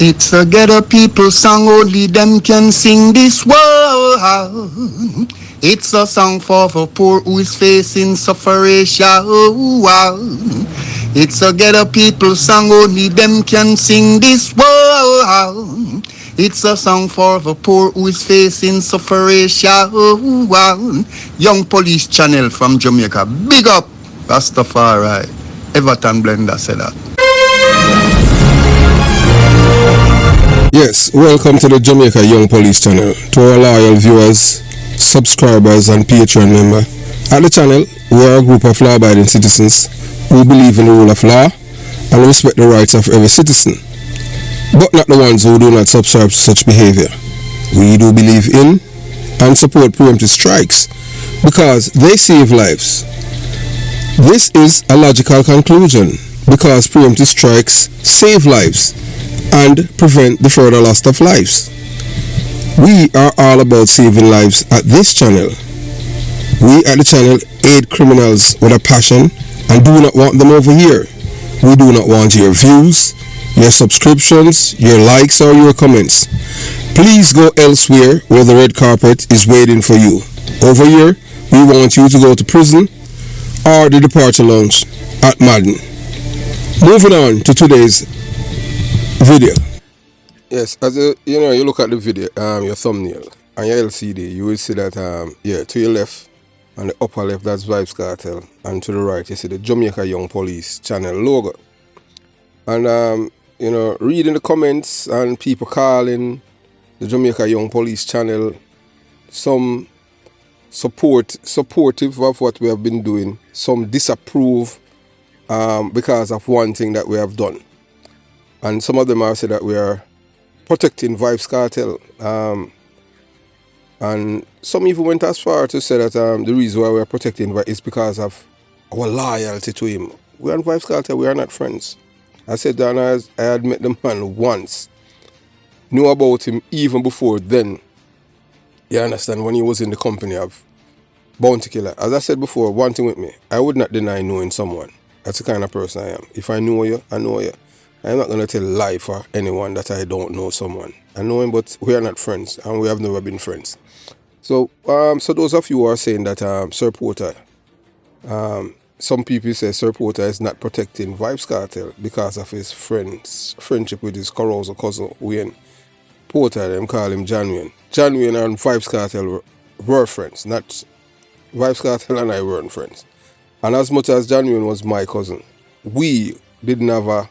It's a ghetto people song, only them can sing this world. It's a song for the poor who is facing suffering. It's a ghetto people song, only them can sing this world. It's a song for the poor who is facing suffering. Young Police Channel from Jamaica. Big up, Rastafari. Everton Blender said that. Yes, welcome to the Jamaica Young Police channel. To our loyal viewers, subscribers and Patreon member. At the channel, we are a group of law-abiding citizens who believe in the rule of law and respect the rights of every citizen, but not the ones who do not subscribe to such behavior. We do believe in and support preemptive strikes because they save lives. This is a logical conclusion because preemptive strikes save lives and prevent the further loss of lives. We are all about saving lives at this channel. We at the channel aid criminals with a passion and do not want them over here. We do not want your views, your subscriptions, your likes or your comments. Please go elsewhere where the red carpet is waiting for you. Over here, we want you to go to prison or the departure lounge at Madden. Moving on to today's video. Yes, as you look at the video, your thumbnail and your LCD, you will see that to your left and the upper left, that's Vybz Kartel, and to the right you see the Jamaica Young Police channel logo. And reading the comments and people calling the Jamaica Young Police channel some supportive of what we have been doing, some disapprove because of one thing that we have done. And some of them have said that we are protecting Vybz Kartel. And some even went as far to say that the reason why we are protecting Vybz is because of our loyalty to him. We and Vybz Kartel, we are not friends. I said that I had met the man once, knew about him even before then. You understand, when he was in the company of Bounty Killer. As I said before, one thing with me, I would not deny knowing someone. That's the kind of person I am. If I know you, I know you. I'm not going to tell a lie for anyone that I don't know someone. I know him, but we are not friends, and we have never been friends. So those of you who are saying that Sir Porter, some people say Sir Porter is not protecting Vybz Kartel because of his friendship with his Carousel cousin Wayne Porter. Them call him John Wayne. John Wayne and Vybz Kartel were friends, not Vybz Kartel and I weren't friends. And as much as John Wayne was my cousin, we didn't have a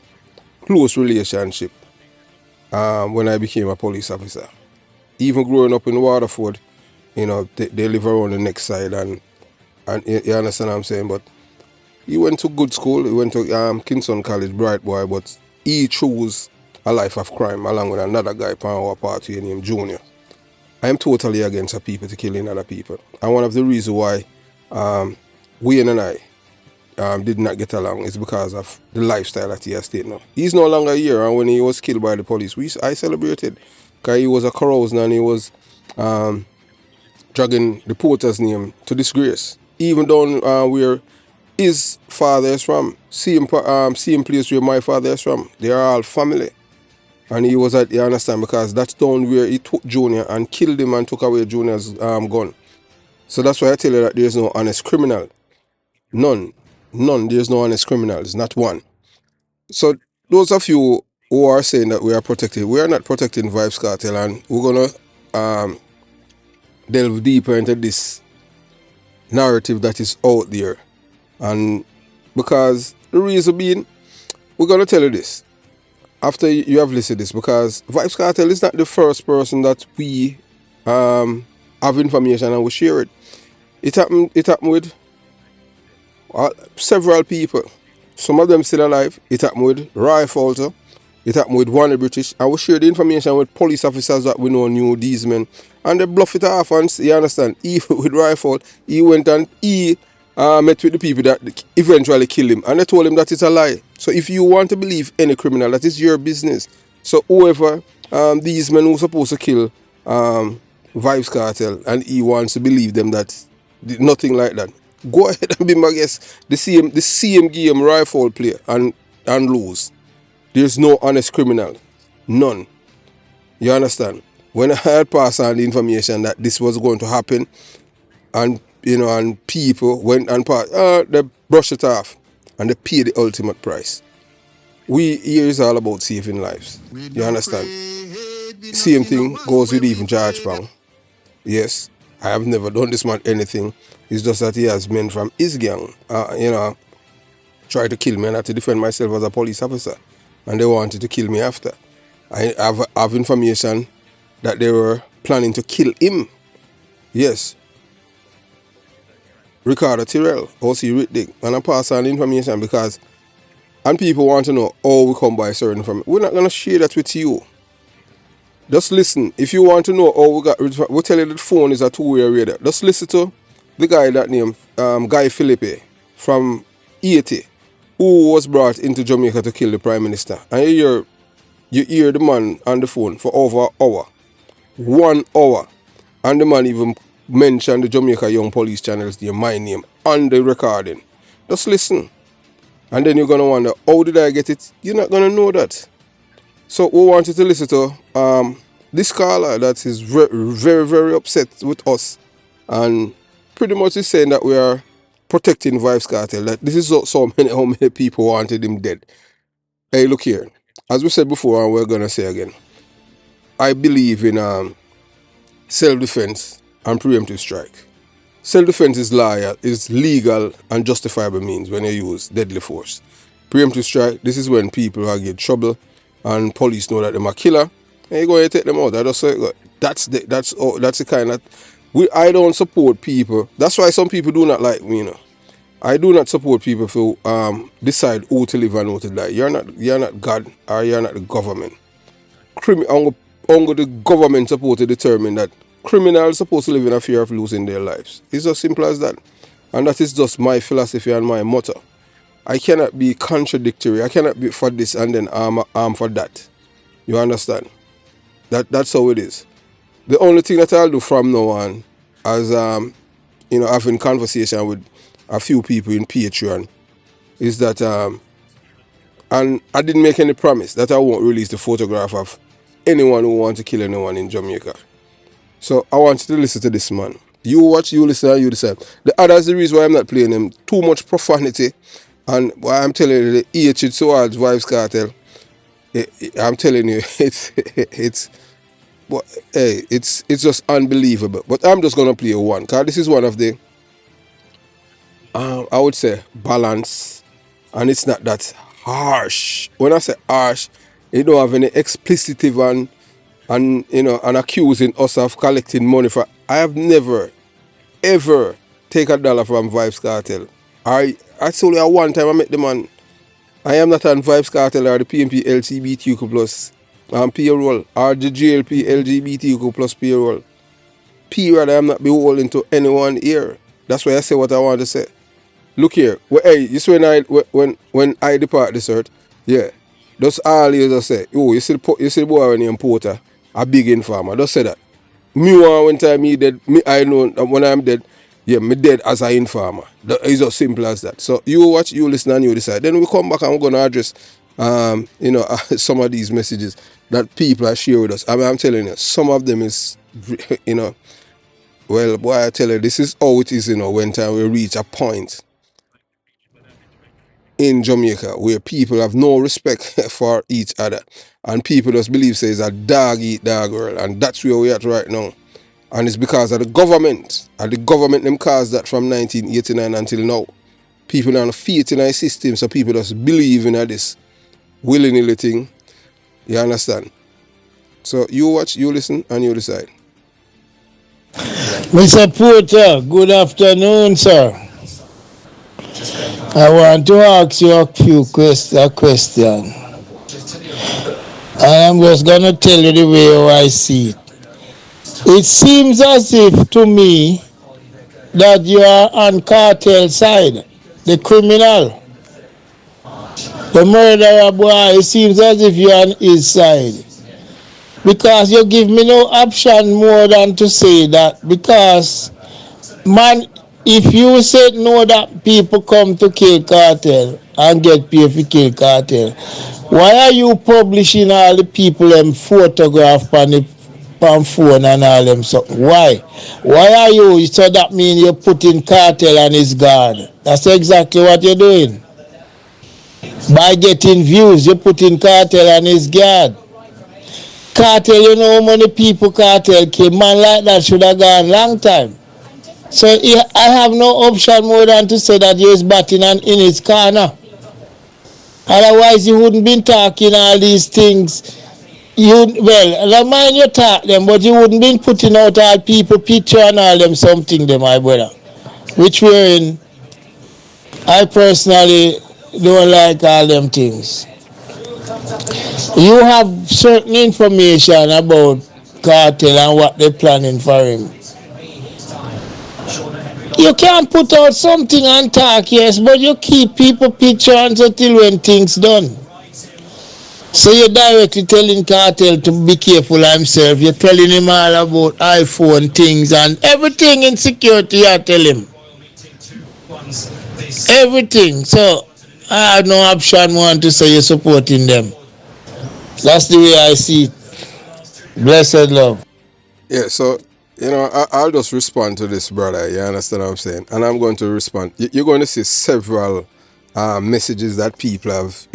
close relationship when I became a police officer. Even growing up in Waterford, they live around the next side, and you understand what I'm saying. But he went to good school. He went to Kingston College, bright boy, but he chose a life of crime along with another guy from our party named Junior. I am totally against people to killing other people, and one of the reasons why Wayne and I did not get along is because of the lifestyle that he has taken now. He's no longer here, and when he was killed by the police, I celebrated because he was a carouser and he was dragging the Porter's name to disgrace. Even down where his father is from, same place where my father is from, they are all family. And he was you understand, because that's down where he took Junior and killed him and took away Junior's gun. So that's why I tell you that there's no honest criminal. None, there's no honest criminals, not one. So those of you who are saying that we are protecting, we are not protecting Vybz Kartel, and we're gonna delve deeper into this narrative that is out there. And because the reason being, we're gonna tell you this after you have listened to this, because Vybz Kartel is not the first person that we have information and we share it. It happened with several people. Some of them still alive. It happened with Roy Falter. It happened with Warner British. And we share the information with police officers that we know knew these men. And they bluff it off, and you understand, even with Roy Falter, he went and he met with the people that eventually killed him. And they told him that it's a lie. So if you want to believe any criminal, that is your business. So whoever these men who are supposed to kill Vybz Kartel, and he wants to believe them that nothing like that, go ahead and be my guest. The same game rifle play and lose. There's no honest criminal. None. You understand? When I had passed on the information that this was going to happen, and and people went and passed, they brush it off, and they pay the ultimate price. We here is all about saving lives. You understand? Same thing goes with even George Pang. Yes, I have never done this man anything. It's just that he has men from his gang, try to kill me, and I had to defend myself as a police officer, and they wanted to kill me after. I have information that they were planning to kill him. Yes, Ricardo Tyrell, O.C. Ritdick, and I pass on the information because, and people want to know how we come by certain information. We're not going to share that with you. Just listen. If you want to know how we got, we tell you that the phone is a two-way radio. Just listen to the guy that named Guy Philippe from Haiti, who was brought into Jamaica to kill the Prime Minister. And you hear the man on the phone for over an hour. 1 hour. And the man even mentioned the Jamaica Young Police channels name, my name, on the recording. Just listen. And then you're going to wonder, how did I get it? You're not going to know that. So we wanted to listen to this caller that is very, very, very upset with us. And pretty much is saying that we are protecting Vybz Kartel. That this is so many, how many people wanted him dead. Hey, look here. As we said before, and we're going to say again, I believe in self-defense and preemptive strike. Self-defense is legal and justifiable means when you use deadly force. Preemptive strike, this is when people are get trouble and police know that they're a killer, and you go and take them out. That's the kind of I don't support people. That's why some people do not like me, I do not support people who decide who to live and who to die. You're not God, or you're not the government. Only the government supposed to determine that criminals are supposed to live in a fear of losing their lives. It's as simple as that. And that is just my philosophy and my motto. I cannot be contradictory. I cannot be for this and then arm for that. You understand? That's how it is. The only thing that I'll do from now on, as having conversation with a few people in Patreon, is that and I didn't make any promise that I won't release the photograph of anyone who wants to kill anyone in Jamaica. So I want you to listen to this man. You watch, you listen, and you decide. The other is the reason why I'm not playing him. Too much profanity, and why I'm telling you, the hatred towards Vybz Kartel. I'm telling you, it's just unbelievable. But I'm just gonna play one, cause this is one of the I would say balance, and it's not that harsh. When I say harsh, it don't have any explicitive and accusing us of collecting money for. I have never ever take $1 from Vybz Kartel. I told you one time I met the man. I am not on Vybz Kartel or the PMP LGBTQ plus payroll or the GLP LGBTQ plus payroll. Period. I am not beholden to anyone here. That's why I say what I want to say. Look here. Hey, you see when I depart this earth, yeah. That's all you just say. Oh, you see the boy named Porter, a big informer. Just say that. Me one time he dead, I know when I'm dead, yeah, me dead as an informer. It's as simple as that. So you watch, you listen, and you decide. Then we come back and we're gonna address some of these messages that people are sharing with us. I'm telling you, some of them is well, boy, I tell you, this is how it is, when time we reach a point in Jamaica where people have no respect for each other, and people just believe say it's a dog eat dog world, and that's where we're at right now. And it's because of the government. And the government them caused that from 1989 until now. People don't faith in our system, so people just believe in this willy-nilly thing. You understand? So you watch, you listen, and you decide. Mr. Porter, good afternoon, sir. I want to ask you a question. I am just going to tell you the way I see it. It seems as if to me that you are on cartel side, the criminal, the murderer boy. It seems as if you are on his side. Because you give me no option more than to say that. Because, man, if you said no that people come to kill cartel, and get paid for kill Cartel. Why are you publishing all the people them photograph on the phone and all them something? Why? Why are you? So that mean you're putting Cartel on his guard. That's exactly what you're doing. By getting views, you're putting Cartel on his guard. Cartel, you know how many people Cartel came. Man like that should have gone long time. So I have no option more than to say that he is batting in his corner. Otherwise, you wouldn't be talking all these things. I don't mind you talk them, but you wouldn't be putting out all people picture and all them something, them, my brother. Which wherein I personally don't like all them things. You have certain information about Cartel and what they're planning for him. You can't put out something and talk, yes, but you keep people pictures until when things done. So you're directly telling Cartel to be careful of himself. You're telling him all about iPhone things and everything in security. You tell him everything. So I have no option more to say you're supporting them. That's the way I see it. Blessed love. Yeah, so I'll just respond to this, brother. You understand what I'm saying? And I'm going to respond. You're going to see several messages that people have,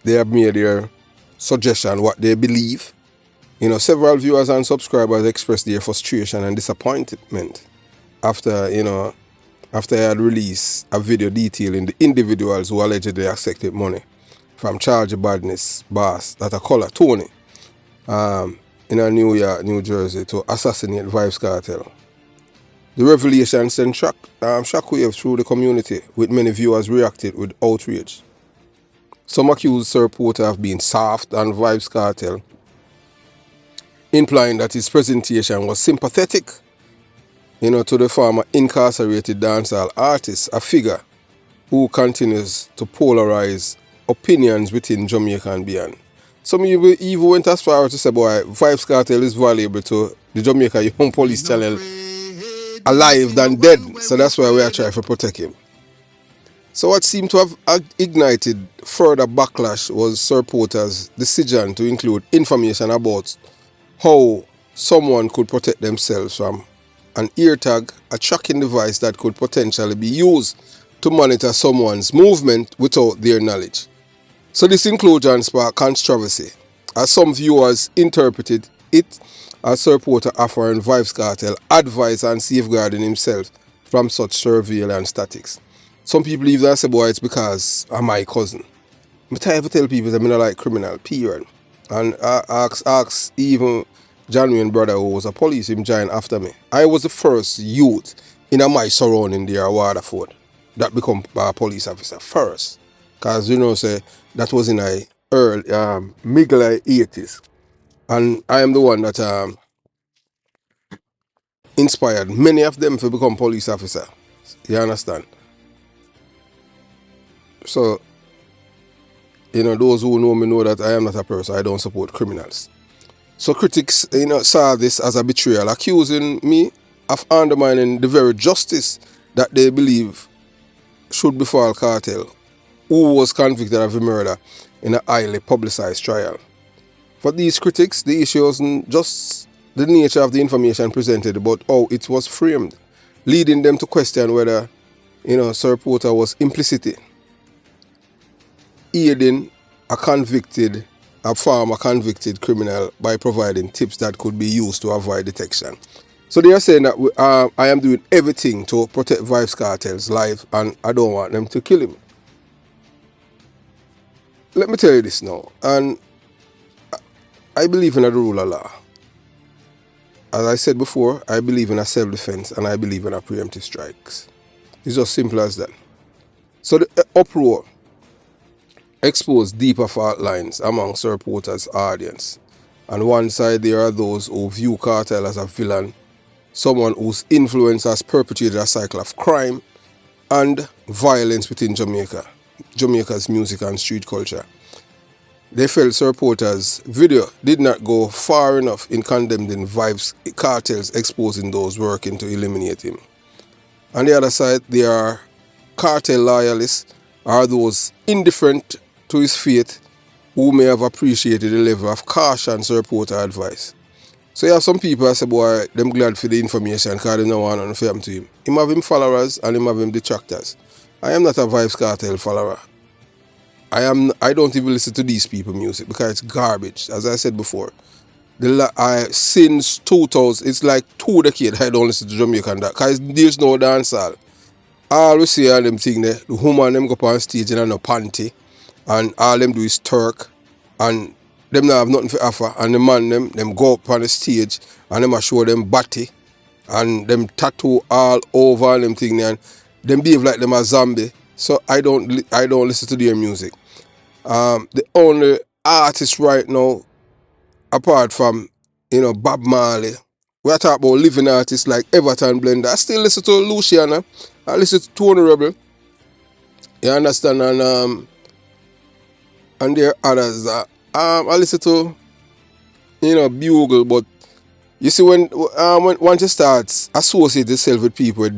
they have made their suggestion, what they believe. Several viewers and subscribers expressed their frustration and disappointment after I had released a video detailing the individuals who allegedly accepted money from Charge Badness boss that I call Tony in New York, New Jersey to assassinate Vybz Kartel. The revelation sent shockwave through the community, with many viewers reacted with outrage. Some accused Sir Porter of being soft on Vybz Kartel, implying that his presentation was sympathetic, to the former incarcerated dancehall artist, a figure who continues to polarize opinions within Jamaica and beyond. Some even went as far as to say, boy, Vybz Kartel is valuable to the Jamaica Young Police Channel alive than dead. So that's why we are trying to protect him. So what seemed to have ignited further backlash was Sir Porter's decision to include information about how someone could protect themselves from an ear tag, a tracking device that could potentially be used to monitor someone's movement without their knowledge. So this inclusion sparked controversy, as some viewers interpreted it as Sir Porter offering Vybz Kartel advice on safeguarding himself from such surveillance tactics. Some people even say, boy, it's because I'm my cousin. I try to tell people that I'm not like criminal, period. And I ask even genuine brother who was a police, him joined after me. I was the first youth in my surrounding there, Waterford, that become a police officer first. Because, say, that was in the early, middle 80s. And I am the one that inspired many of them to become police officer. You understand? So, those who know me know that I am not a person, I don't support criminals. So critics, saw this as a betrayal, accusing me of undermining the very justice that they believe should befall Kartel, who was convicted of a murder in a highly publicized trial. For these critics, the issue wasn't just the nature of the information presented, but how it was framed, leading them to question whether, Sir Porter was implicitly aiding a former convicted criminal by providing tips that could be used to avoid detection. So they are saying that I am doing everything to protect Vybz Kartel's life and I don't want them to kill him. Let me tell you this now, and I believe in the rule of law. As I said before, I believe in a self-defense and I believe in a preemptive strikes. It's just simple as that. So the uproar exposed deeper fault lines among Sir Porter's audience. On one side, there are those who view Kartel as a villain, someone whose influence has perpetuated a cycle of crime and violence within Jamaica's music and street culture. They felt Sir Porter's video did not go far enough in condemning Vybz Kartel's exposing those working to eliminate him. On the other side, there are Kartel loyalists or those indifferent to his fate who may have appreciated the level of caution Sir Porter advice. So you have some people that say, boy, them glad for the information because they don't want nothing to happen to him. Him have him followers and him have him detractors. I am not a Vybz Kartel follower. I don't even listen to these people music because it's garbage. As I said before, since 2000, it's like 2 decades I don't listen to Jamaican that because there's no dancehall. All we see all them thing there, the woman them go up on stage and no panty, and all them do is twerk, and them not have nothing for offer, and the man them go up on the stage and them a show them body and them tattoo all over and them thing there, and them behave like them a zombie. So I don't listen to their music. The only artist right now, apart from Bob Marley, we are talking about living artists like Everton Blender. I still listen to Luciana. I listen to Tony Rebel. You understand? And there are others that I listen to Bugle, but you see when once you start associate yourself with people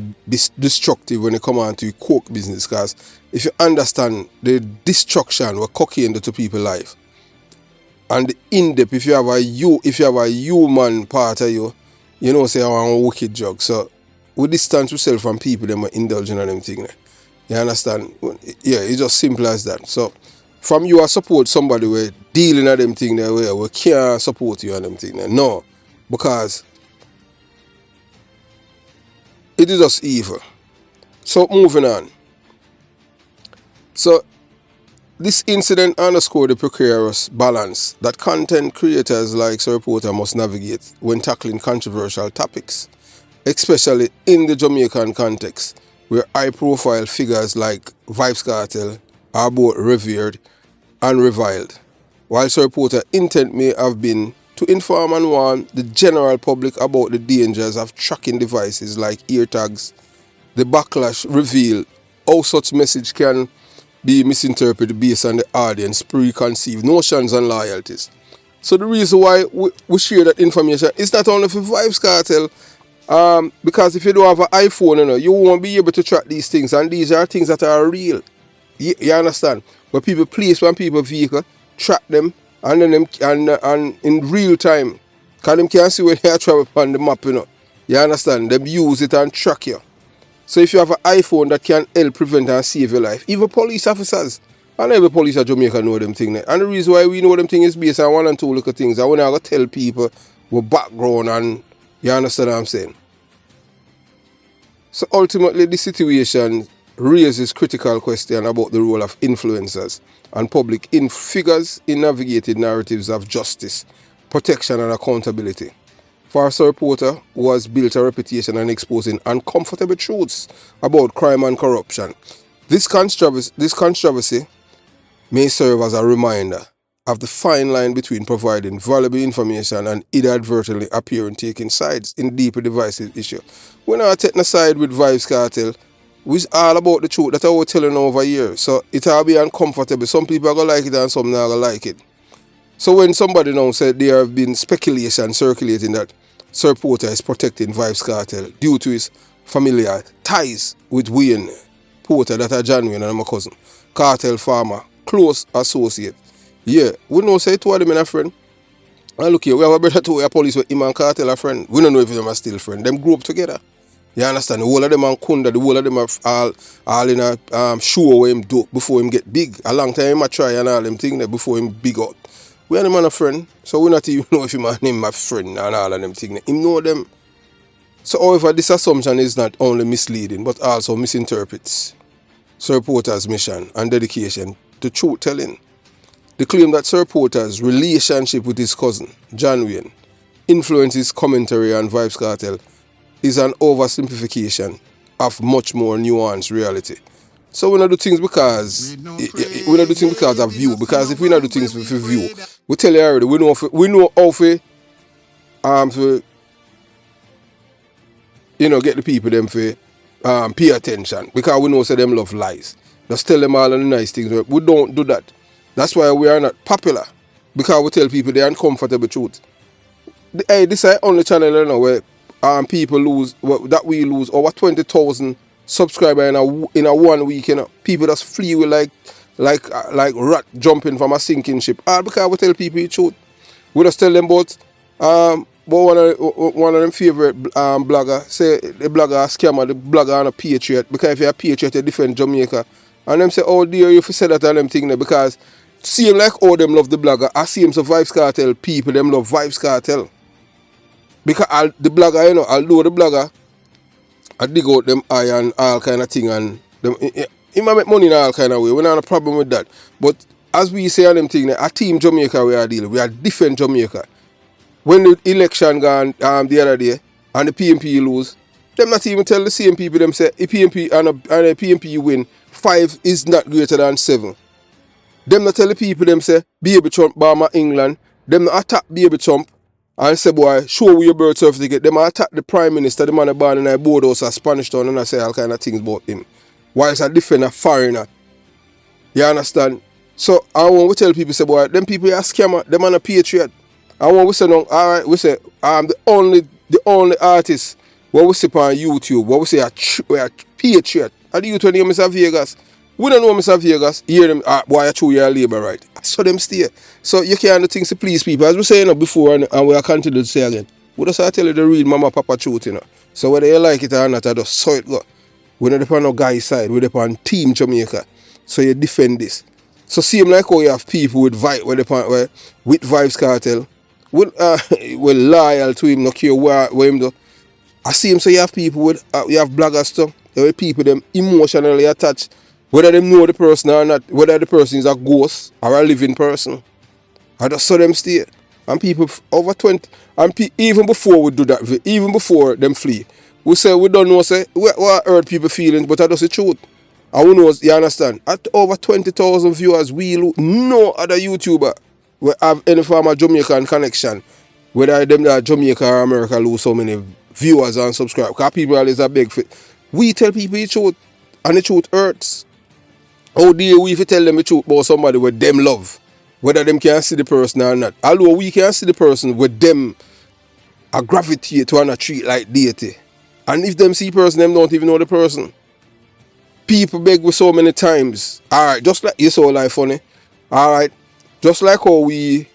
destructive when they come on to coke business, because if you understand the destruction what cocaine do to people's life and the in-depth, if you have a human part of you, say I want a wicked drug. So we distance yourself from people that are indulging in them thing. You understand? Yeah, it's just simple as that. So from you support somebody where dealing at them thing there where we can't support you on them thing there. No. Because it is just evil. So moving on. So this incident underscored the precarious balance that content creators like Sir Porter must navigate when tackling controversial topics, especially in the Jamaican context, where high-profile figures like Vybz Kartel are both revered and reviled. While Sir Porter's intent may have been to inform and warn the general public about the dangers of tracking devices like eartags, the backlash revealed how such message can be misinterpreted based on the audience's preconceived notions and loyalties. So the reason why we share that information is not only for Vybz Kartel, because if you don't have an iPhone, you won't be able to track these things, and these are things that are real. You understand? Where people place when people vehicle, track them, and then and in real time, because them can't see where they are travel on the map, You understand? Them use it and track you. So if you have an iPhone that can help prevent and save your life, even police officers, and every police at Jamaica know them things. And the reason why we know them things is based on 1 and 2 little things. I want to tell people what background, and you understand what I'm saying? So ultimately, this situation raises critical questions about the role of influencers and public figures in navigating narratives of justice, protection and accountability. For Sir Porter, who has built a reputation on exposing uncomfortable truths about crime and corruption, this controversy may serve as a reminder of the fine line between providing valuable information and inadvertently appearing taking sides in deeper divisive issue. We're not taking a side with Vybz Kartel. It's all about the truth that I was telling over years. So it'll be uncomfortable. Some people are going to like it and some not going to like it. So when somebody now said there have been speculation circulating that Sir Porter is protecting Vybz Kartel due to his familiar ties with Wayne Porter, that are genuine and my cousin, Kartel farmer, close associate. Yeah, we know say two of them in a friend. And look here, we have a brother too, a police with him and Kartel a friend. We don't know if them are still friends. Them grew up together. You understand? The whole of them and Kunda, the whole of them are all in a show where him do before him get big. A long time him try and all them things there before him big out. We are the man a friend, so we not even know if him and him a friend and all of them things. Him know them. So however, this assumption is not only misleading, but also misinterprets Sir Porter's mission and dedication to truth telling. The claim that Sir Porter's relationship with his cousin, John Wayne, influences commentary on Vybz Kartel is an oversimplification of much more nuanced reality. So we not do things because of view. Because if we not do things for view, we tell you already. We know how to get the people them for pay attention, because we know say them love lies. Just tell them all the nice things. We don't do that. That's why we are not popular, because we tell people the uncomfortable truth. This is the only channel where people lose, that we lose over 20,000 subscriber in a 1 week, you know. People just flee with like rat jumping from a sinking ship. All because we tell people the truth. We just tell them about but one of them favorite blogger say the blogger a scammer, the blogger and a patriot, because if you're a patriot you defend Jamaica. And them say, oh dear, you say that and them thing there, because seem like all them love the blogger. I see him so Vybz Kartel people them love Vybz Kartel. Because the blogger, you know, although the blogger I dig out them eye and all kind of thing, and them he might make money in all kind of way. We don't have a problem with that. But as we say on them thing, a team Jamaica we are dealing. We are different Jamaica. When the election gone the other day and the PMP lose, them not even tell the same people them say if PMP and a PMP win, 5 is not greater than 7. Them not tell the people them say baby Trump Bama England. Them not attack baby Trump and say boy show we your birth certificate. Them attack the Prime Minister, the man born in a boardhouse or Spanish town, and I say all kind of things about him. Whilst I defend a foreigner. You understand? So I want to tell people say boy them people are scammer, them are a patriot. And when we say no, alright, we say the only artist what we see on YouTube, what we say we are patriot. And the youth when you Mr. Vegas. We don't know Mr. Vegas, hear them boy I chew your labor right. So them stay. So you can't do things to please people. As we say before and we are continue to say again. We just tell you the real mama papa truth, you know. So whether you like it or not, I just saw it go. We're not on no guy's side, we're on Team Jamaica. So you defend this. So seem like how you have people with with Vybz Kartel. We're loyal to him, no care where him do. I see him, so you have people with, you have bloggers too. You have people them emotionally attached, whether they know the person or not, whether the person is a ghost or a living person. I just saw them stay. And people over 20, and even before we do that, even before them flee, we say we don't know, say, we hurt people feelings, but that's the truth. And we know, you understand, at over 20,000 viewers, we no other YouTuber we have any form of Jamaican connection, whether them that Jamaica or America lose so many viewers and subscribers, because people always are big for it. We tell people the truth, and the truth hurts. How dare we if you tell them the truth about somebody with them love, whether them can see the person or not. Although we can see the person with them a gravitate to and a treat like deity. And if them see person, them don't even know the person. People beg with so many times. Alright, just like you saw life funny. Alright. Just like how we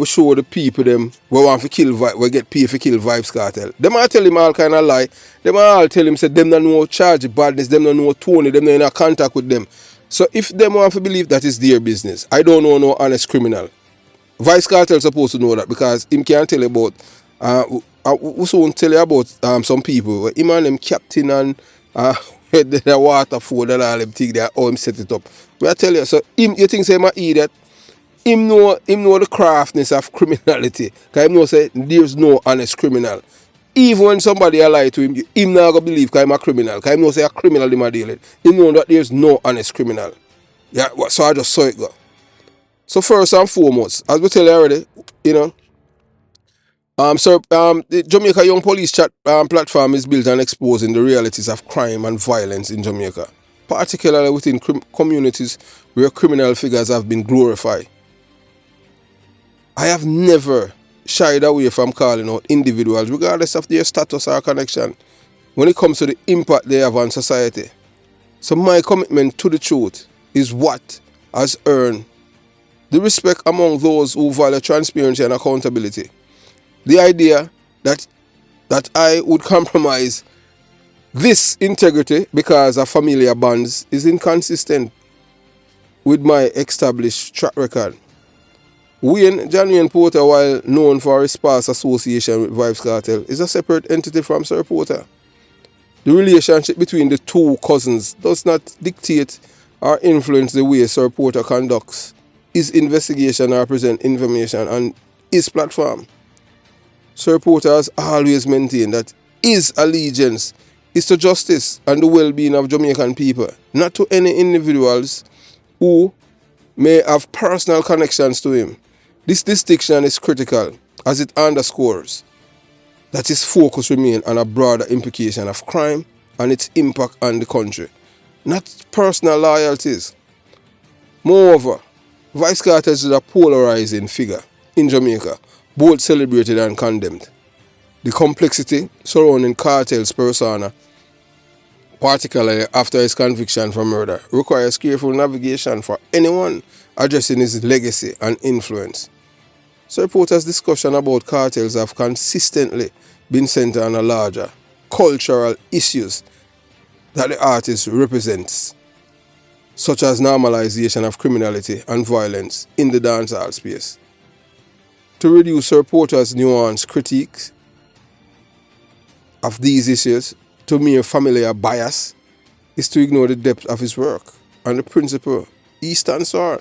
show the people them we want to kill we get paid for kill Vybz Kartel. Them might tell him all kind of lie. Them all tell him say them don't know charge badness, them don't know Tony, them don't in contact with them. So if them want to believe that is their business, I don't know no honest criminal. Vybz Kartel supposed to know that because him can't tell you about we soon tell you about some people. Him and them captain and the waterfall and all them things there, how him set it up. But I tell you, so him you think say him an idiot? Him know the craftness of criminality. Because him know say there's no honest criminal. Even when somebody lie to him, him not gonna believe because I'm a criminal. Because him know say a criminal him a deal with. Him know that there's no honest criminal. Yeah, so I just saw it go. So first and foremost, as we tell you already, you know, the Jamaica Young Police Chat platform is built on exposing the realities of crime and violence in Jamaica, particularly within communities where criminal figures have been glorified. I have never shied away from calling out individuals, regardless of their status or connection, when it comes to the impact they have on society. So my commitment to the truth is what has earned the respect among those who value transparency and accountability. The idea that I would compromise this integrity because of familiar bonds is inconsistent with my established track record. John Porter, while known for his past association with Vybz Kartel, is a separate entity from Sir Porter. The relationship between the two cousins does not dictate or influence the way Sir Porter conducts his investigation or present information on his platform. Sir Porter has always maintained that his allegiance is to justice and the well-being of Jamaican people, not to any individuals who may have personal connections to him. This distinction is critical as it underscores that his focus remains on a broader implication of crime and its impact on the country, not personal loyalties. Moreover, Vybz Kartel is a polarizing figure in Jamaica, both celebrated and condemned. The complexity surrounding Kartel's persona particularly after his conviction for murder, requires careful navigation for anyone addressing his legacy and influence. So reporters' discussion about cartels have consistently been centered on a larger cultural issues that the artist represents, such as normalization of criminality and violence in the dancehall space. To reduce reporters' nuanced critiques of these issues to mere familiar bias is to ignore the depth of his work and the principle he stands for.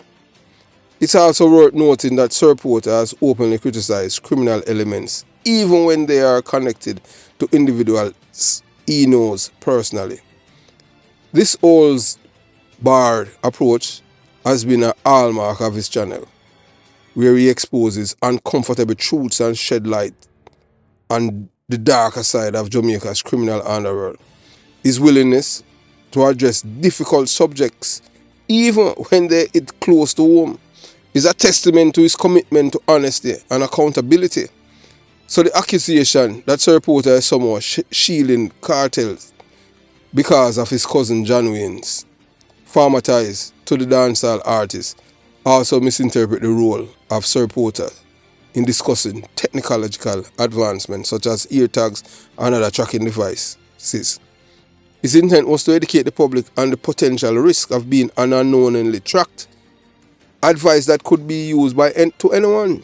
It's also worth noting that Sir Porter has openly criticized criminal elements, even when they are connected to individuals he knows personally. This old barred approach has been a hallmark of his channel, where he exposes uncomfortable truths and shed light on the darker side of Jamaica's criminal underworld. His willingness to address difficult subjects, even when they hit close to home, is a testament to his commitment to honesty and accountability. So the accusation that Sir Porter is somehow shielding cartels because of his cousin John Wayne's former ties to the dancehall artist also misinterpret the role of Sir Porter in discussing technological advancements such as ear tags and other tracking devices. His intent was to educate the public on the potential risk of being unknowingly tracked, advice that could be used to anyone,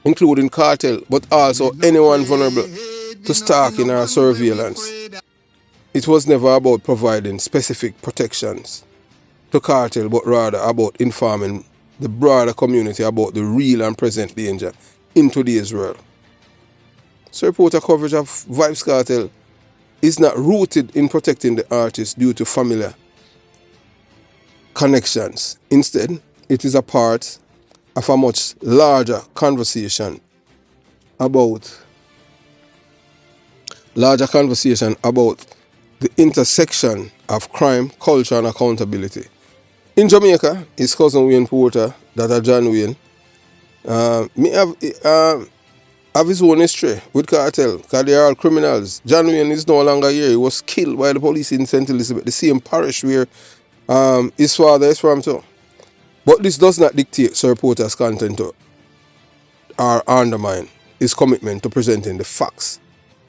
including cartel, but also anyone vulnerable to stalking or surveillance. It was never about providing specific protections to cartel, but rather about informing the broader community about the real and present danger in today's world. So reporter coverage of Vybz Kartel is not rooted in protecting the artist due to familiar connections. Instead, it is a part of a much larger conversation about the intersection of crime, culture, and accountability. In Jamaica, his cousin Wayne Porter, that John Wayne, may have his own history with cartel, because they are all criminals. John Wayne is no longer here. He was killed by the police in St. Elizabeth, the same parish where his father is from too. But this does not dictate Sir Porter's content or undermine his commitment to presenting the facts.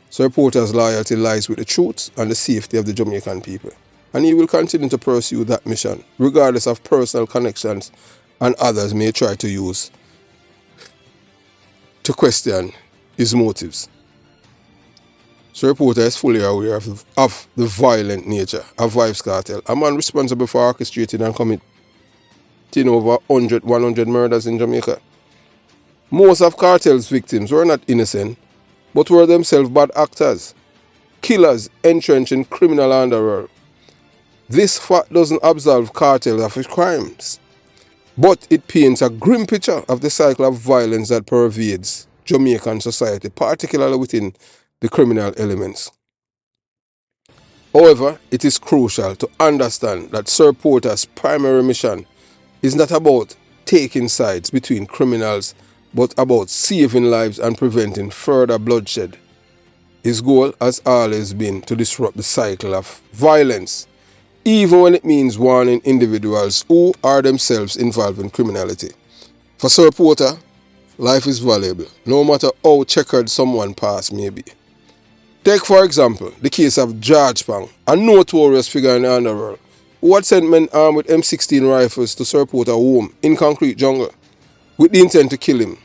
Sir Porter's loyalty lies with the truth and the safety of the Jamaican people, and he will continue to pursue that mission, regardless of personal connections and others may try to use to question his motives. Sir Porter is fully aware of the violent nature of Vybz Kartel, a man responsible for orchestrating and committing over 100 murders in Jamaica. Most of Kartel's victims were not innocent, but were themselves bad actors, killers entrenched in criminal underworld. This fact doesn't absolve Kartel of his crimes, but it paints a grim picture of the cycle of violence that pervades Jamaican society, particularly within the criminal elements. However, it is crucial to understand that Sir Porter's primary mission is not about taking sides between criminals, but about saving lives and preventing further bloodshed. His goal has always been to disrupt the cycle of violence, even when it means warning individuals who are themselves involved in criminality. For Sir Porter, life is valuable, no matter how checkered someone's past may be. Take, for example, the case of George Pang, a notorious figure in the underworld, who had sent men armed with M16 rifles to Sir Porter's home in Concrete Jungle with the intent to kill him.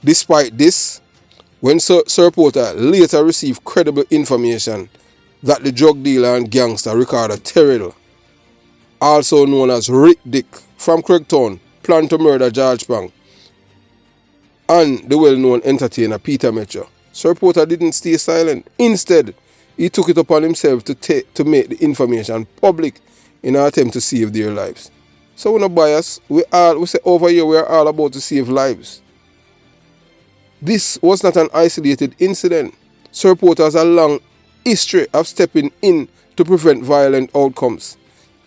Despite this, when Sir Porter later received credible information that the drug dealer and gangster Ricardo Terrell, also known as Rick Dick from Craigtown, planned to murder George Pang and the well-known entertainer Peter Metro, Sir Porter didn't stay silent. Instead, he took it upon himself to make the information public in an attempt to save their lives. So we're not biased. We say over here we are all about to save lives. This was not an isolated incident. Sir Porter has a long history of stepping in to prevent violent outcomes,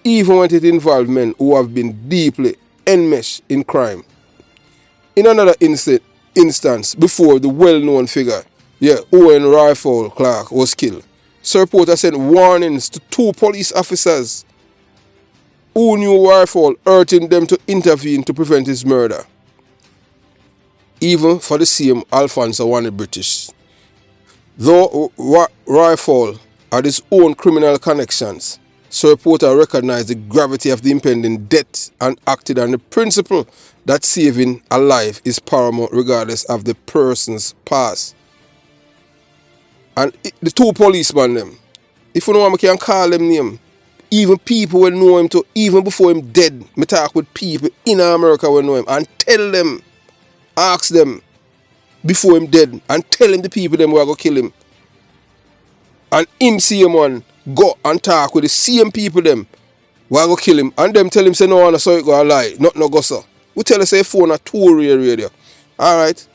even when it involved men who have been deeply enmeshed in crime. In another instance, before the well-known figure, Owen Rifle Clark was killed, So reporter sent warnings to 2 police officers who knew Rifle, urging them to intervene to prevent his murder. Even for the same Alfonso wanted British. Though Rifle had his own criminal connections, so reporter recognized the gravity of the impending death and acted on the principle that saving a life is paramount regardless of the person's past. And the 2 policemen them, if you know I can call them name, even people will know him too, even before him dead. Me talk with people in America will know him and tell them, ask them before him dead and tell him the people them who are going to kill him. And him see him one go and talk with the same people them who are going to kill him and them tell him say no, so it go a lie, not no go so. We tell us say phone a 2 radio. Alright.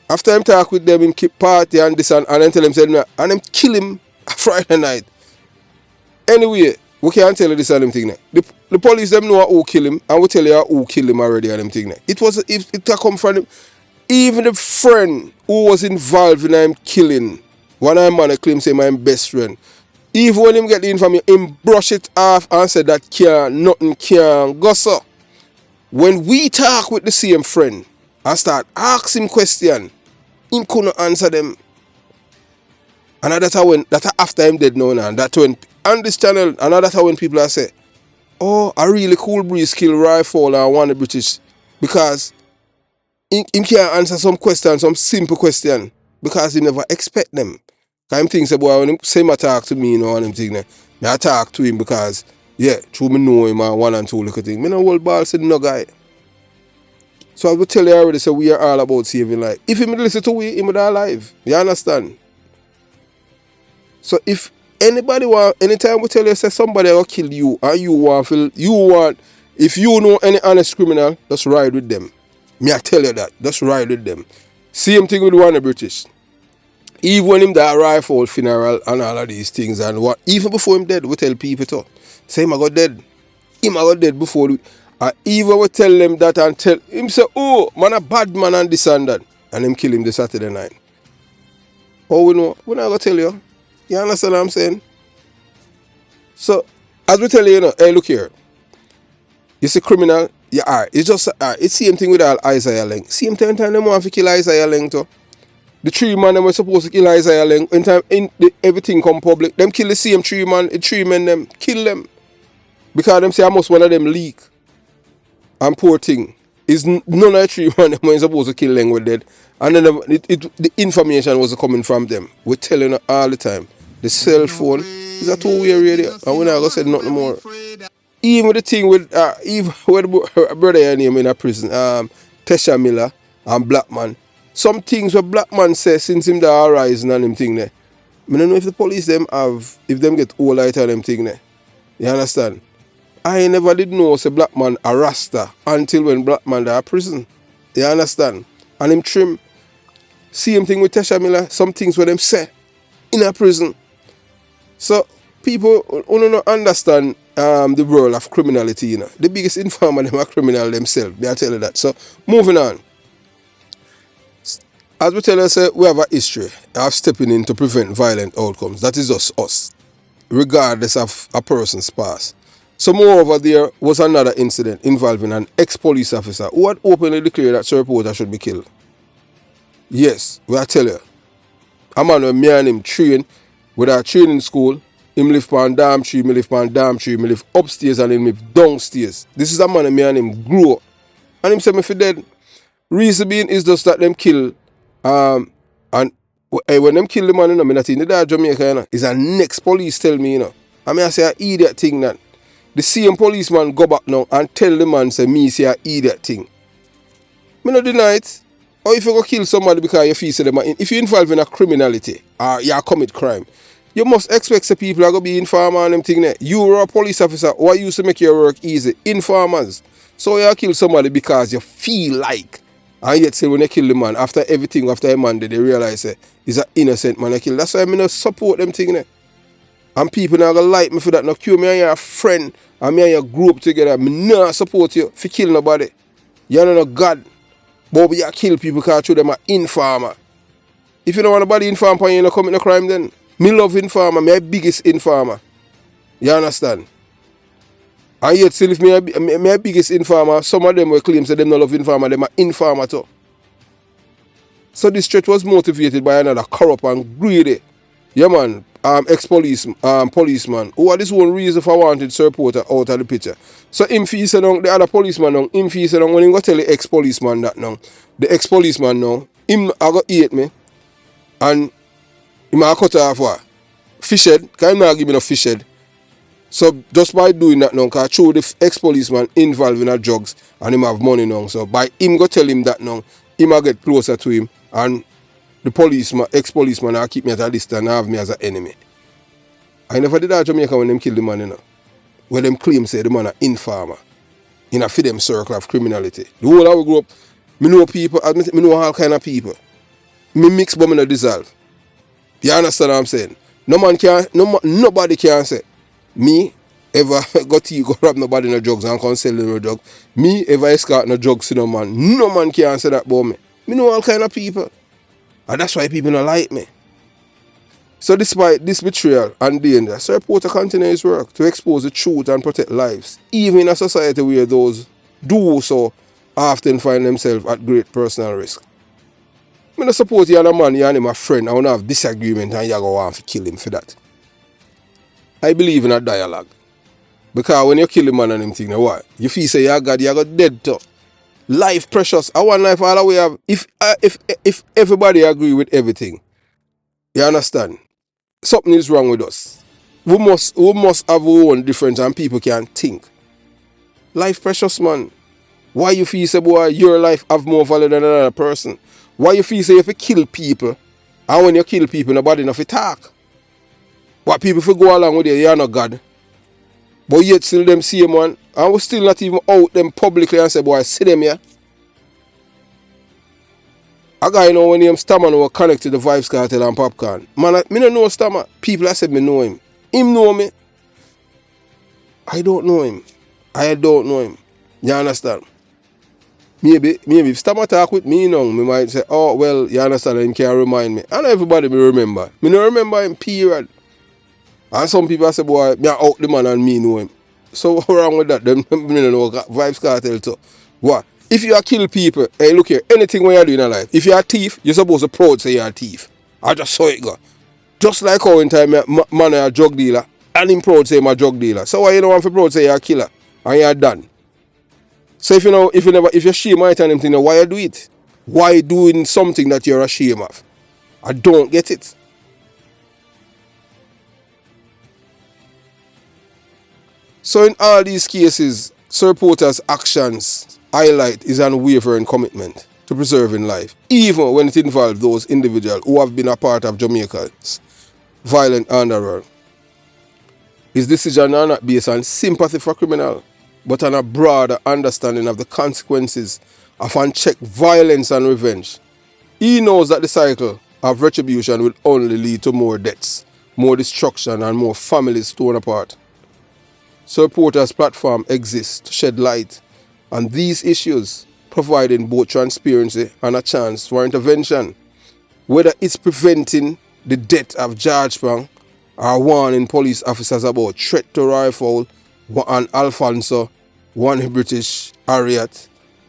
After him talk with them, him keep party and this and then tell him say no, and them kill him Friday night. Anyway, we can't tell you this and them thing. The police them know who kill him and we tell you who kill him already and them thing. It was if it come from him, even the friend who was involved in him killing, one of them man claim say my best friend. Even when him get the information, him brush it off and say that nothing can go so. When we talk with the same friend and start asking him question, him couldn't answer them. And that's after him dead now and that when on this channel, and that's how when people are say, oh, a really cool breeze kill Rifle and one of the British because him can't answer some question, some simple question, because he never expect them. Because him thinks about when him say my talk to me, you know, and him think that I talk to him because, yeah, true me know him and 1 and 2 look at thing. Me no whole ball said no guy. So I will tell you already, so we are all about saving life. If he listen to we, he would alive. You understand? So if anybody want, anytime we tell you say somebody will kill you and if you know any honest criminal, just ride with them. Me I tell you that, just ride with them. Same thing with one of the British. Even when him that Rifle funeral and all of these things and what, even before him dead, we tell people too. Say him I got dead. Him I got dead before even we tell them that and tell him say, oh, man a bad man and this and that. And him kill him the Saturday night. How we know? We not gonna tell you. You understand what I'm saying? So, as we tell you, hey, look here. You see criminal, you are. It's just, it's same thing with all Isaiah Lang. Same time they want to kill Isaiah Lang too. The 3 man them were supposed to kill Isaiah Lang. Everything come public. Them kill the same 3 man, the 3 men them, kill them. Because them say almost one of them leak. And poor thing. Is none of the 3 man them were supposed to kill Lang were dead. And then the information was coming from them. We're telling you all the time. The cell phone is a 2-way radio, and we're not gonna say nothing more. Even the thing with even with brother your name in a prison, Tesha Miller and Black Man. Some things what Black Man says since him the rising and them thing there. I don't know if the police them have, if them get all light on them thing there. You understand? I never did know say Black Man a Rasta until when Black Man are prison. You understand? And him trim. Same thing with Tesha Miller. Some things where them say in a prison. So people who don't understand the world of criminality, you know. The biggest informer them are criminal themselves. They tell you that. So moving on. As we tell us, we have a history of stepping in to prevent violent outcomes. That is just us, regardless of a person's past. So moreover, there was another incident involving an ex-police officer who had openly declared that Sir Reporter should be killed. Yes, we are telling you. A man with me and him train with our training school. Him live on Dam Tree, me live on Dam Tree, me live upstairs and him live downstairs. This is a man with me and him grew up. And him say me for dead. Reason being is just that them kill and when them kill the man, you know, me not in the Jamaica, you know, is a next police tell me, you know. I mean I say a idiot thing that the same policeman go back now and tell the man say me say a idiot thing. Me not deny it. Or if you go kill somebody because you feel say them, if you involve in a criminality or you commit crime, you must expect the people are going to be informer and them thing there. You are a police officer who used to make your work easy. Informers. So you kill somebody because you feel like. And yet say when you kill the man, after everything, after a man, they realize he's an innocent man you kill. That's why I not support them thing there. And people not going to like me for that. No, you me and your friend and me and your group together. Me not support you for kill nobody. You're not a God. But you kill people because you them are informer. If you don't want nobody inform on you, you don't commit no crime then. Me love informer, my biggest informer. You understand? And yet still if me biggest informer, some of them will claim that them not love informer, them are informer too. So this threat was motivated by another corrupt and greedy, yeah man, policeman, who had his own reason for wanting Sir Porter out of the picture. So him fee said the other policeman now, him fee said when he go tell the ex-policeman that now, the ex-policeman now, him I got hate me, and him I cut off what? Fish head, because him not give me no fish head. So just by doing that now, because through the ex-policeman involved in the drugs and him have money now. So by him go tell him that now, him will get closer to him and the policeman, ex-policeman will keep me at a distance and have me as an enemy. I never did that in Jamaica when them kill the man, you know. Where them claim say the man an informer in a for them circle of criminality. The whole I grew up, me know people, me know all kind of people. Me mix but me not dissolve. You understand what I'm saying? Nobody can say me ever got to go rob nobody no drugs and can sell no drugs. Me ever escort no drugs to no man. No man can say that about me. Me know all kind of people. And that's why people don't like me. So despite this betrayal and danger, Sir Porter continues his work to expose the truth and protect lives, even in a society where those do so often find themselves at great personal risk. I don't suppose you and a man, you and him a friend, I want to have disagreement and you go want to kill him for that. I believe in a dialogue. Because when you kill a man and him thing, what? You feel say you got dead too. Life precious. I want life all the way have. If everybody agree with everything, you understand? Something is wrong with us. We must have our own difference and people can think. Life precious, man. Why you feel say boy your life have more value than another person? Why you feel say if you kill people, and when you kill people, nobody enough to talk? What people if you go along with you are not God. But yet still them same one, and we still not even out them publicly and say, boy, see them here. A guy, you know, when him Stammer was connected to the Vybz Kartel and Popcorn. Man, me don't know Stammer. People I said me know him. Him know me. I don't know him. I don't know him. You understand? Maybe if Stammer talk with me now, me might say, oh, well, you understand, him can't remind me. And everybody me remember. Me don't remember him, period. And some people say, boy, me out the man and me know him. So what's wrong with that? Them me don't know Vybz Kartel too. What? If you are kill people, hey look here, anything when you do in life, if you are a thief, you're supposed to proud say you're a thief. I just saw it go. Just like how in time man a drug dealer, and him proud say I'm a drug dealer. So why you don't want to proud say you're a killer and you're done? So if you're ashamed of anything, why you do it? Why doing something that you're ashamed of? I don't get it. So in all these cases, Sir Porter's actions highlight his unwavering commitment to preserving life, even when it involves those individuals who have been a part of Jamaica's violent underworld. His decisions are not based on sympathy for criminals, but on a broader understanding of the consequences of unchecked violence and revenge. He knows that the cycle of retribution will only lead to more deaths, more destruction, and more families torn apart. Sir Porter's platform exists to shed light on these issues, providing both transparency and a chance for intervention, whether it's preventing the death of George Pang or warning police officers about threat to rifle and Alfonso, one British Harriet.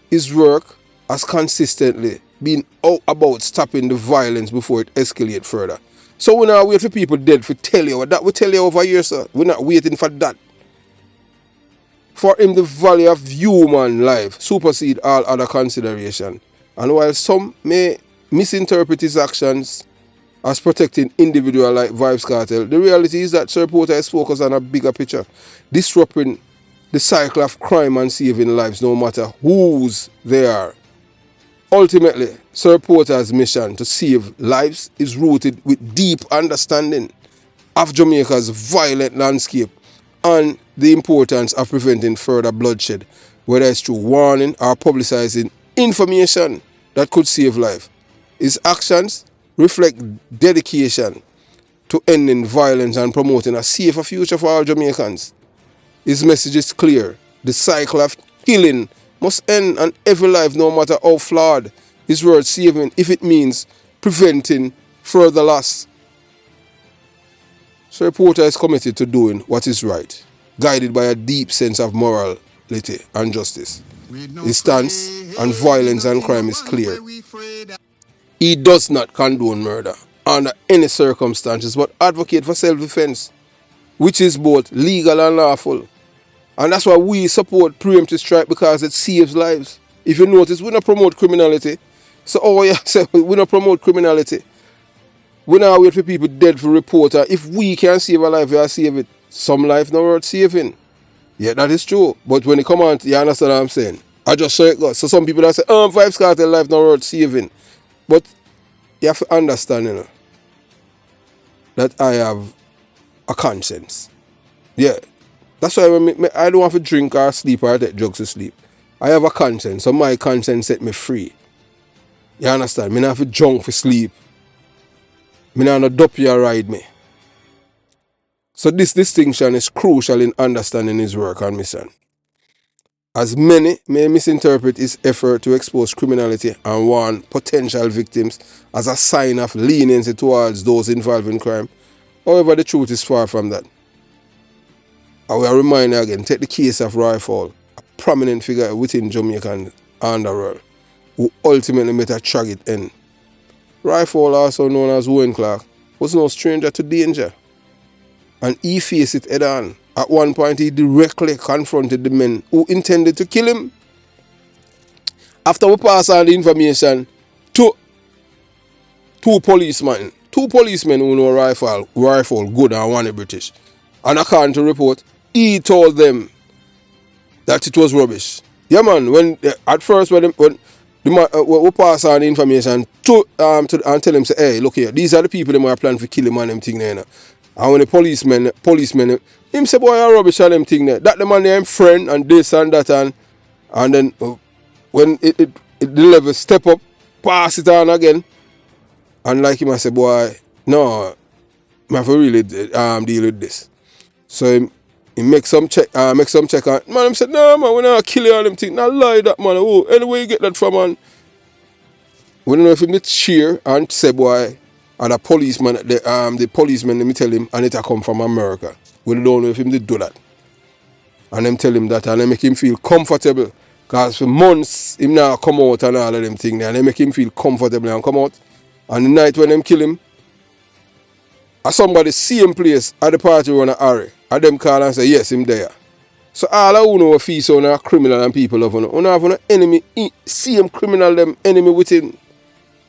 His work has consistently been out about stopping the violence before it escalates further. So we're not waiting for people dead to tell you what that we tell you over here, sir. We're not waiting for that. For him, the value of human life supersedes all other consideration. And while some may misinterpret his actions as protecting individuals like Vybz Kartel, the reality is that Sir Porter is focused on a bigger picture, disrupting the cycle of crime and saving lives, no matter whose they are. Ultimately, Sir Porter's mission to save lives is rooted with deep understanding of Jamaica's violent landscape and the importance of preventing further bloodshed, whether it's through warning or publicizing information that could save life. His actions reflect dedication to ending violence and promoting a safer future for all Jamaicans. His message is clear. The cycle of killing must end, and every life, no matter how flawed, is worth saving if it means preventing further loss. So reporter is committed to doing what is right, guided by a deep sense of morality and justice. His stance on violence and crime is clear. He does not condone murder under any circumstances, but advocate for self-defense, which is both legal and lawful. And that's why we support preemptive strike, because it saves lives. If you notice, we don't promote criminality. So, we don't promote criminality. We don't wait for people dead for report. If we can save a life, we are save it. Some life not worth saving. Yeah, that is true. But when it come on, you understand what I'm saying? I just saw it go. So some people that say, Vybz Kartel life not worth saving. But you have to understand, that I have a conscience. Yeah. That's why I don't have to drink or sleep or take drugs to sleep. I have a conscience, so my conscience set me free. You understand? Me not have to drunk for sleep. Me not have to dope you ride me. So this distinction is crucial in understanding his work and mission. As many may misinterpret his effort to expose criminality and warn potential victims as a sign of leniency towards those involved in crime, however, the truth is far from that. I will remind you again, take the case of Rifle, a prominent figure within Jamaican underworld, who ultimately met a tragic end. Rifle, also known as Wayne Clark, was no stranger to danger, and he faced it head on. At one point, he directly confronted the men who intended to kill him. After we pass on the information to two policemen who know Rifle good and wanted British, and according to report, he told them that it was rubbish. Yeah, man. At first when we pass on the information to and tell him, say, hey, look here, these are the people that are planning to kill him and them thing there. And when the policemen, him say, boy, are rubbish and them thing there. That the man there, friend and this and that and then when the level step up, pass it on again, and like him, I say, boy, no, I have to really deal with this. So he make some check and man, him said, no man, we not kill you all them things. Not lie that man. Oh, anyway you get that from, man. We don't know if he did cheer and say, boy, and the policeman, let me tell him, and it a come from America. We don't know if he did do that. And them tell him that, and they make him feel comfortable. Because for months, him now come out and all of them things, and they make him feel comfortable and come out. And the night when them kill him, somebody same place at the party run a hurry. And them call and say, yes, him there. So all of you know feel so now criminal and people of you have an enemy, same criminal them enemy within.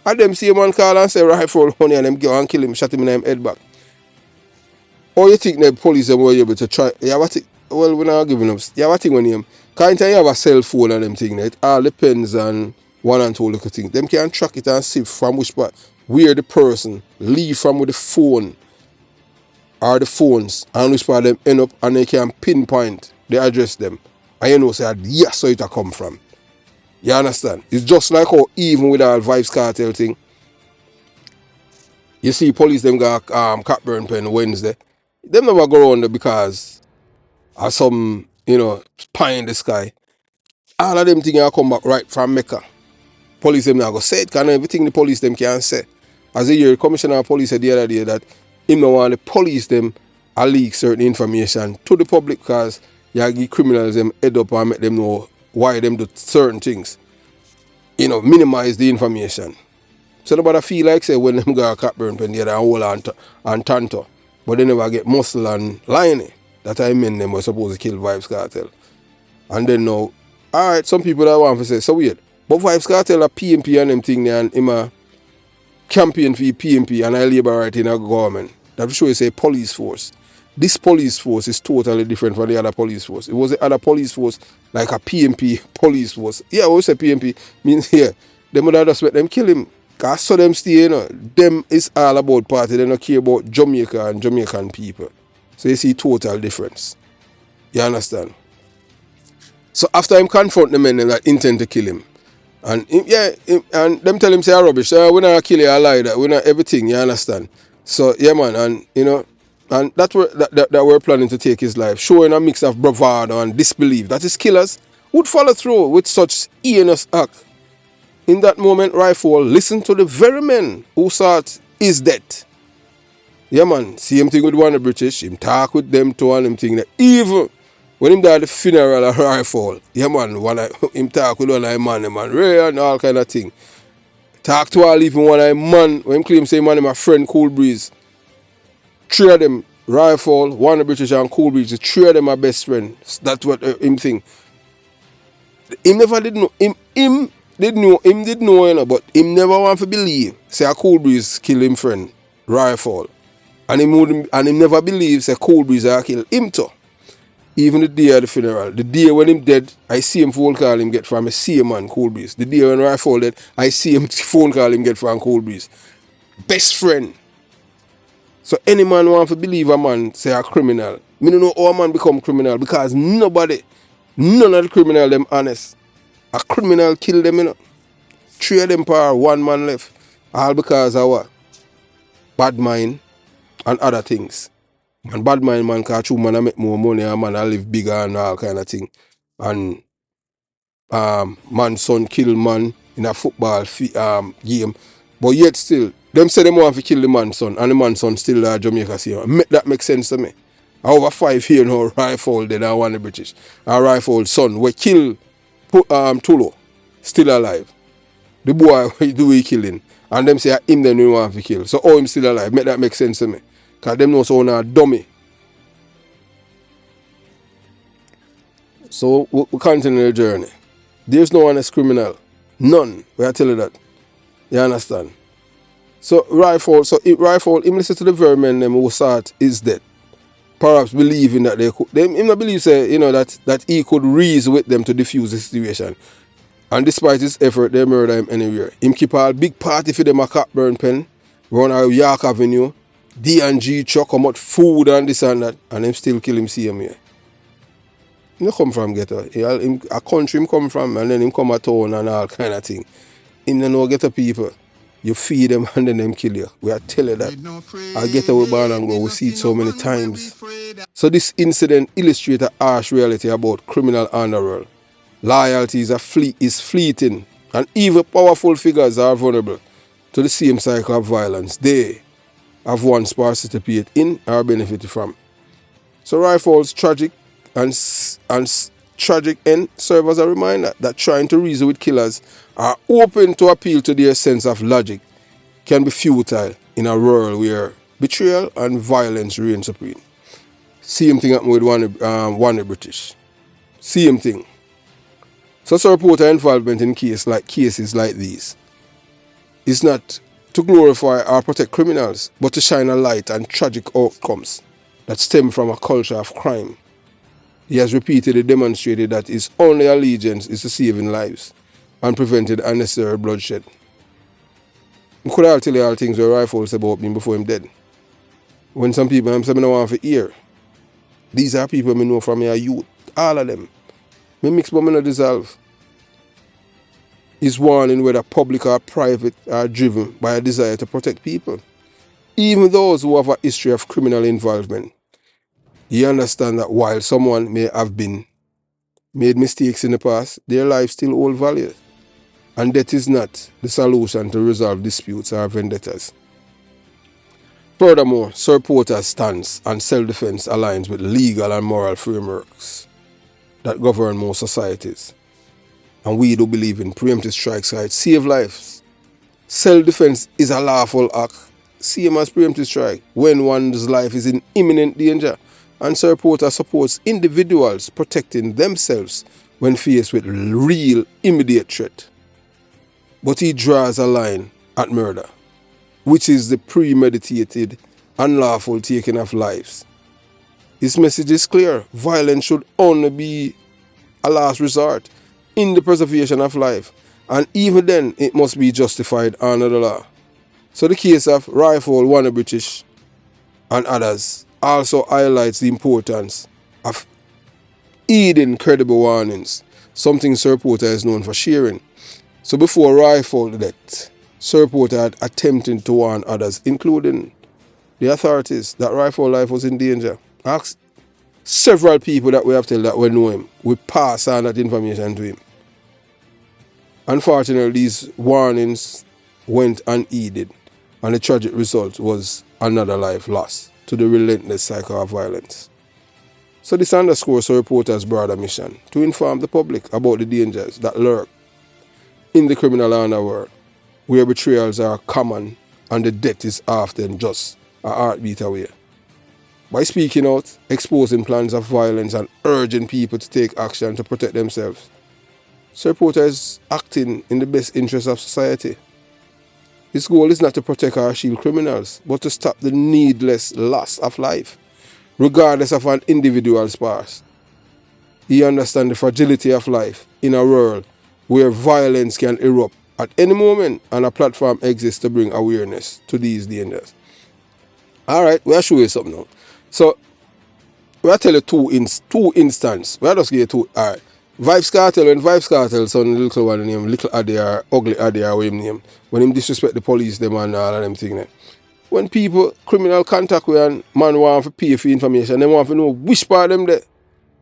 And them see man call and say, Rifle, honey, and them go and kill him, shot him in his head back. Or you think the police them were able to try? Yeah, what? Well, we're not giving up. Yeah, what thing when you can't you have a cell phone and them thing? It all depends on one and two little things. Them can track it and see from which part, where the person leave from with the phone or the phones, and which part them end up, and they can pinpoint the address them. And you know, say, yes, so it a come from. You understand? It's just like how even with our Vybz Kartel thing, you see police them got Cockburn Pen Wednesday. Them never go around there because of some, pie in the sky. All of them things come back right from Mecca. Police them now go say it, because everything the police them can say. As a year, Commissioner of Police said the other day that him no want the police them a leak certain information to the public, because you give criminals them head up and make them know why them do certain things. Minimize the information. So nobody feel like say when them go a Cockburn Pen together and hold on and tanto. But they never get muscle and liony. That I mean them were supposed to kill Vybz Kartel. And then now, alright, some people that want to say, so weird. But Vybz Kartel a PMP and them thing there, and him a campaign for PMP and I labor right in a government. That show you say police force. This police force is totally different from the other police force. It was the other police force, like a PMP police force. Yeah, we say PMP means here. Them would just let them kill him. Because so them stay, them is all about party. They don't care about Jamaica and Jamaican people. So you see total difference. You understand? So after him confront the men that intend to kill him, and and them tell him say rubbish. We not kill you, I lie that. We not everything, you understand? So yeah man, and and that we're planning to take his life, showing a mix of bravado and disbelief that his killers would follow through with such heinous act. In that moment, Rifle listened to the very men who sought his death. Yeah, man. Same thing with one of the British. Him talk with them to one of them thing that even when him died at the funeral of Rifle, yeah, man, him talk with one of them man, Ray and all kind of thing. Talk to all even one of them man, when him claim say man, my friend Cool Breeze. Three of them, Rifle, one of the British and Cool Breeze, the three of them are best friends. That's what him think. Him never did know, him did know, you know, but him never want to believe. Say a Cool Breeze kill him friend, Rifle. And him never believes a Cool Breeze kill him too. Even the day of the funeral. The day when him dead, I see him phone call him get from a same man, Cool Breeze. The day when Rifle dead, I see him phone call him get from Cool Breeze. Best friend. So any man want to believe a man say a criminal. Me don't know how a man become criminal because none of the criminal them honest. A criminal kill them, you know. Three of them power, one man left. All because of what? Bad mind and other things. And bad mind man can true man I make more money and man I live bigger and all kind of thing. And man son kill man in a football game. But yet still, them say them want to kill the man son and the man son still Jamaica see. That makes sense to me. Over 5 years now, Rifle dead and one of the British. And Rifle son we kill Tulo, still alive. The boy do he killing. And them say him then we want to kill. So how him still alive? That make sense to me. Because them know so on a dummy. So we continue the journey. There's no one as criminal. None. We are telling you that. You understand? So Rifle, him listen to the vermin them who thought is dead. Perhaps believing that they could. Him not believe say, you know, that he could reason with them to defuse the situation. And despite his effort, they murder him anywhere. Him keep a big party for them a Cockburn pen, run out York Avenue, D&G truck, come out food and this and that, and them still kill him same here. He no come from ghetto. A country him come from, and then him come a town and all kind of thing. Him no ghetto people. You feed them and then them kill you. We are telling you that. I get away born and go. We see it so many times. So this incident illustrates a harsh reality about criminal underworld. Loyalty is fleeting, and even powerful figures are vulnerable to the same cycle of violence they have once participated in or benefited from. So Rifle's tragic and tragic end serve as a reminder that trying to reason with killers are open to appeal to their sense of logic can be futile in a world where betrayal and violence reign supreme. Same thing happened with one British. Same thing. So support our involvement in cases like these is not to glorify or protect criminals, but to shine a light on tragic outcomes that stem from a culture of crime. He has repeatedly demonstrated that his only allegiance is to saving lives and preventing unnecessary bloodshed. I could all tell you all things where Rifles about me before him dead. When some people I'm saying I want to hear. These are people I know from your youth. All of them. Me mix but me not dissolve. His warning, whether public or private, are driven by a desire to protect people. Even those who have a history of criminal involvement. You understand that while someone may have made mistakes in the past, their life still hold value. And that is not the solution to resolve disputes or vendettas. Furthermore, Sir Porter's stance on self-defense aligns with legal and moral frameworks that govern most societies. And we do believe in preemptive strikes right save lives. Self-defense is a lawful act, same as preemptive strike, when one's life is in imminent danger. And Sir Porter supports individuals protecting themselves when faced with real immediate threat. But he draws a line at murder, which is the premeditated, unlawful taking of lives. His message is clear. Violence should only be a last resort in the preservation of life, and even then it must be justified under the law. So the case of Rifle, one British, and others also highlights the importance of heeding credible warnings, something Sir Porter is known for sharing. So before Rifle death, Sir Porter had attempted to warn others, including the authorities, that Rifle life was in danger. Asked several people that we have told that we know him, we pass on that information to him. Unfortunately, these warnings went unheeded, and the tragic result was another life lost to the relentless cycle of violence. So this underscores the reporter's broader mission to inform the public about the dangers that lurk in the criminal underworld, where betrayals are common and the death is often just a heartbeat away. By speaking out, exposing plans of violence and urging people to take action to protect themselves, the reporter is acting in the best interest of society. His goal is not to protect or shield criminals, but to stop the needless loss of life, regardless of an individual's past. He understands the fragility of life in a world where violence can erupt at any moment, and a platform exists to bring awareness to these dangers. Alright, we'll show you something now. So, we'll tell you two instances. We'll just give you two. Alright. Vybz Kartel, when Vybz Kartel son the little one name, Little Addy or Ugly Addy or what him name, when him disrespect the police them and all of them thing there. When people, criminal contact with and man want to pay for information, they want to know which part of them there.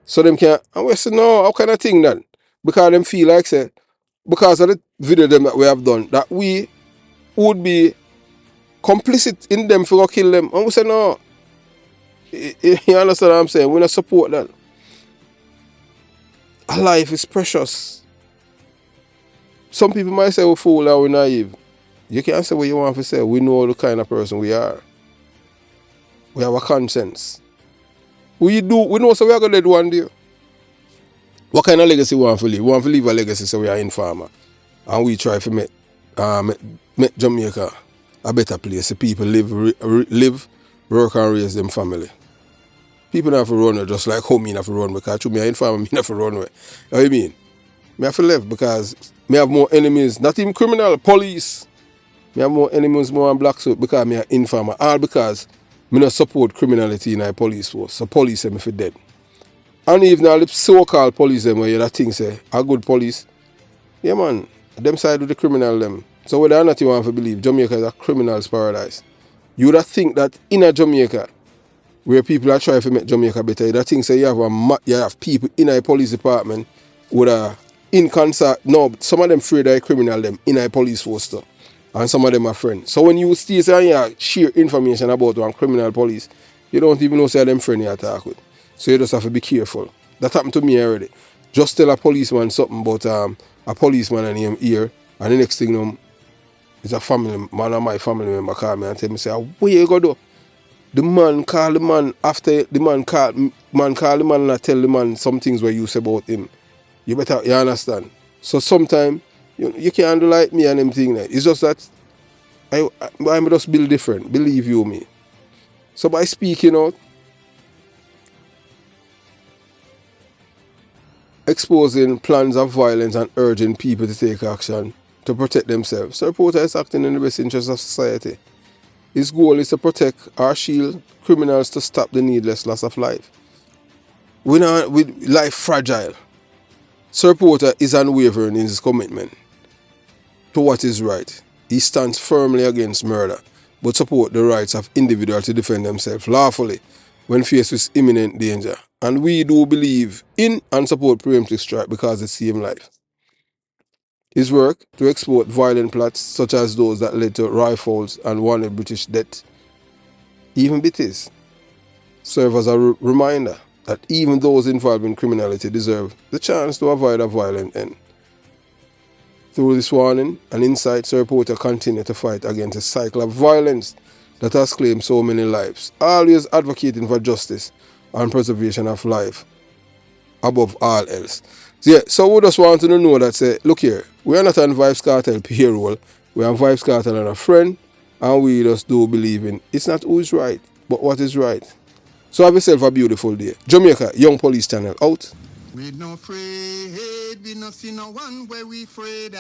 So them can, and we say, no, how kind of thing that? Because them feel like, say, because of the video them that we have done, that we would be complicit in them for kill them. And we say, no, you understand what I'm saying? We don't support that. A life is precious. Some people might say we're fool or we're naive. You can't say what you want to say. We know the kind of person we are. We have a conscience. We know so we are going to do one day. What kind of legacy we want to leave? We want to leave a legacy so we are informer. And we try to make Jamaica a better place. So people live, work and raise them family. People don't have to run away just like how me have to run because to me I informer, me have to run away. You know what I mean? Me have to live because me have more enemies, not even criminal, police. Me have more enemies more on black suit because me an informer. All because me not support criminality in the police force. So police say me for dead. And even all the so-called police them where you that thing say, a good police, yeah man, them side with the criminal them. So whether or not you want to believe, Jamaica is a criminal's paradise. You would think that in a Jamaica, where people are trying to make Jamaica better, you think say you have people in a police department with a in concert. No, some of them afraid of criminal them in a police force too. And some of them are friends. So when you see say you share information about one criminal police, you don't even know say them friend you attack with. So you just have to be careful. That happened to me already. Just tell a policeman something about a policeman and him here, and the next thing is a family man or my family member call me and tell me say, where you go do? The man call the man after the man call the man and tell the man some things where you say about him. You understand? So sometimes you can't do like me and them thing there. It's just that I'm just build different, believe you me. So by speaking out, exposing plans of violence and urging people to take action to protect themselves, the reporter is acting in the best interest of society. His goal is to protect or shield criminals to stop the needless loss of life. With life fragile, the reporter is unwavering in his commitment to what is right. He stands firmly against murder, but support the rights of individuals to defend themselves lawfully when faced with imminent danger. And we do believe in and support preemptive strike because it saves life. His work to expose violent plots such as those that led to rifles and wanted British death, even bitters, serve as a reminder that even those involved in criminality deserve the chance to avoid a violent end. Through this warning and insights, the reporter continues to fight against a cycle of violence that has claimed so many lives, always advocating for justice and preservation of life above all else. So we just want to know that, say, look here, we are not on Vybz Kartel payroll, we are on Vybz Kartel and a friend, and we just do believe in, it's not who is right, but what is right. So have yourself a beautiful day. Jamaica, Young Police Channel, out. We no afraid, we no see no one where we afraid.